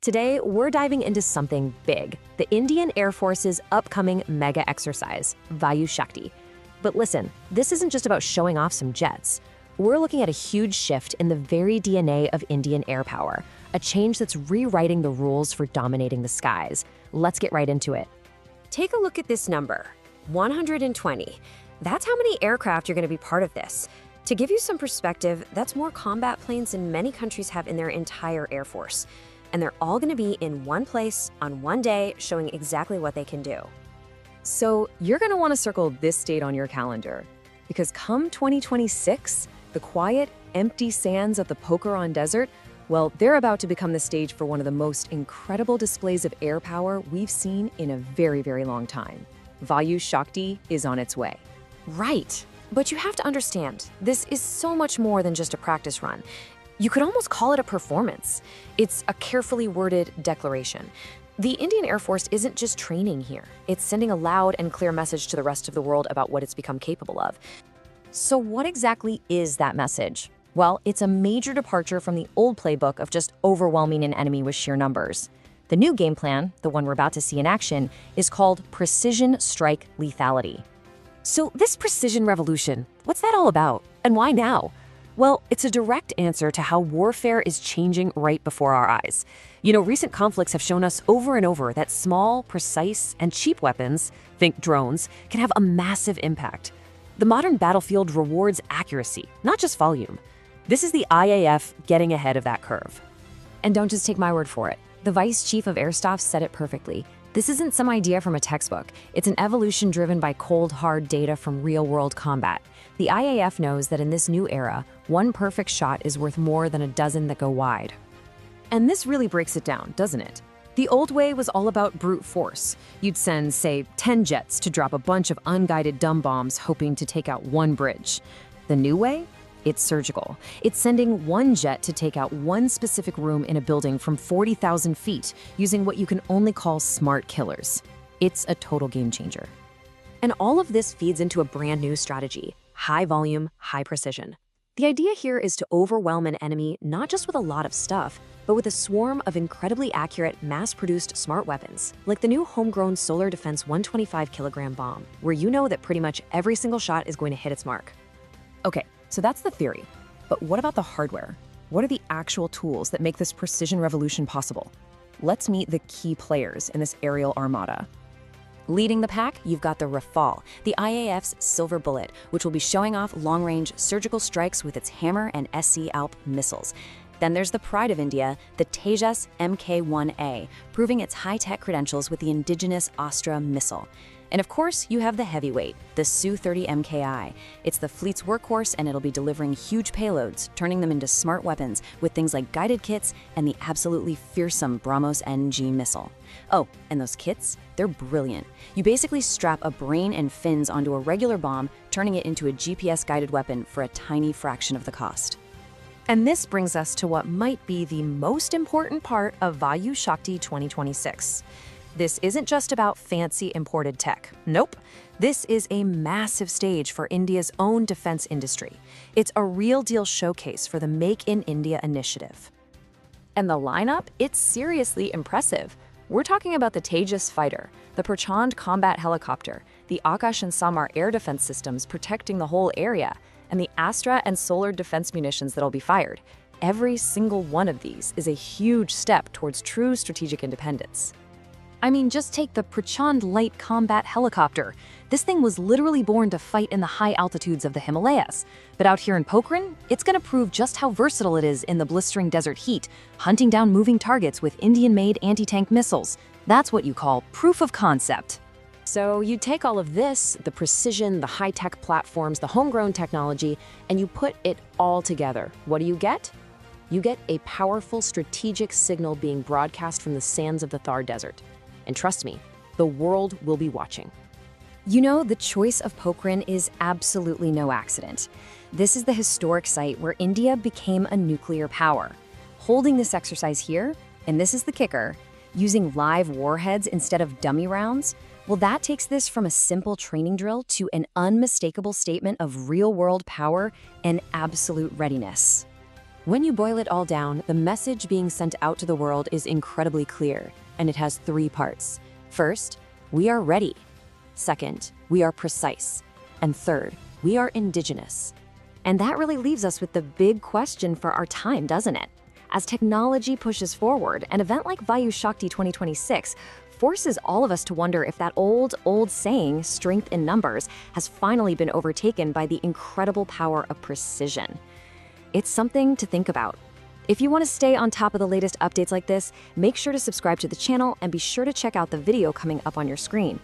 Today, we're diving into something big, the Indian Air Force's upcoming mega exercise, Vayu Shakti. But listen, this isn't just about showing off some jets. We're looking at a huge shift in the very DNA of Indian air power, a change that's rewriting the rules for dominating the skies. Let's get right into it. Take a look at this number, 120. That's how many aircraft are going to be part of this. To give you some perspective, that's more combat planes than many countries have in their entire Air Force. And they're all going to be in one place on one day, showing exactly what they can do. So you're going to want to circle this date on your calendar, because come 2026, the quiet, empty sands of the Pokhran Desert, well, they're about to become the stage for one of the most incredible displays of air power we've seen in a very, very long time. Vayu Shakti is on its way. Right. But you have to understand, this is so much more than just a practice run. You could almost call it a performance. It's a carefully worded declaration. The Indian Air Force isn't just training here. It's sending a loud and clear message to the rest of the world about what it's become capable of. So what exactly is that message? Well, it's a major departure from the old playbook of just overwhelming an enemy with sheer numbers. The new game plan, the one we're about to see in action, is called Precision Strike Lethality. So this precision revolution, what's that all about? And why now? Well, it's a direct answer to how warfare is changing right before our eyes. You know, recent conflicts have shown us over and over that small, precise, and cheap weapons, think drones, can have a massive impact. The modern battlefield rewards accuracy, not just volume. This is the IAF getting ahead of that curve. And don't just take my word for it. The Vice Chief of Air Staff said it perfectly. This isn't some idea from a textbook. It's an evolution driven by cold, hard data from real-world combat. The IAF knows that in this new era, one perfect shot is worth more than a dozen that go wide. And this really breaks it down, doesn't it? The old way was all about brute force. You'd send, say, 10 jets to drop a bunch of unguided dumb bombs hoping to take out one bridge. The new way? It's surgical. It's sending one jet to take out one specific room in a building from 40,000 feet using what you can only call smart killers. It's a total game changer. And all of this feeds into a brand new strategy: high volume, high precision. The idea here is to overwhelm an enemy not just with a lot of stuff, but with a swarm of incredibly accurate, mass-produced smart weapons, like the new homegrown Solar Defense 125-kilogram bomb, where you know that pretty much every single shot is going to hit its mark. Okay, so that's the theory. But what about the hardware? What are the actual tools that make this precision revolution possible? Let's meet the key players in this aerial armada. Leading the pack, you've got the Rafale, the IAF's silver bullet, which will be showing off long-range surgical strikes with its Hammer and SCALP missiles. Then there's the pride of India, the Tejas Mk1A, proving its high-tech credentials with the indigenous Astra missile. And of course, you have the heavyweight, the Su-30 MKI. It's the fleet's workhorse, and it'll be delivering huge payloads, turning them into smart weapons with things like guided kits and the absolutely fearsome BrahMos NG missile. Oh, and those kits? They're brilliant. You basically strap a brain and fins onto a regular bomb, turning it into a GPS-guided weapon for a tiny fraction of the cost. And this brings us to what might be the most important part of Vayu Shakti 2026. This isn't just about fancy imported tech. Nope. This is a massive stage for India's own defense industry. It's a real-deal showcase for the Make in India initiative. And the lineup? It's seriously impressive. We're talking about the Tejas fighter, the Prachand combat helicopter, the Akash and Samar air defense systems protecting the whole area, and the Astra and solar defense munitions that'll be fired. Every single one of these is a huge step towards true strategic independence. I mean, just take the Prachand light combat helicopter. This thing was literally born to fight in the high altitudes of the Himalayas. But out here in Pokhran, it's going to prove just how versatile it is in the blistering desert heat, hunting down moving targets with Indian-made anti-tank missiles. That's what you call proof of concept. So you take all of this, the precision, the high-tech platforms, the homegrown technology, and you put it all together. What do you get? You get a powerful strategic signal being broadcast from the sands of the Thar Desert. And trust me, the world will be watching. You know, the choice of Pokhran is absolutely no accident. This is the historic site where India became a nuclear power. Holding this exercise here, and this is the kicker, using live warheads instead of dummy rounds, well, that takes this from a simple training drill to an unmistakable statement of real-world power and absolute readiness. When you boil it all down, the message being sent out to the world is incredibly clear, and it has three parts. First, we are ready. Second, we are precise. And third, we are indigenous. And that really leaves us with the big question for our time, doesn't it? As technology pushes forward, an event like Vayu Shakti 2026 forces all of us to wonder if that old saying, strength in numbers, has finally been overtaken by the incredible power of precision. It's something to think about. If you want to stay on top of the latest updates like this, make sure to subscribe to the channel and be sure to check out the video coming up on your screen.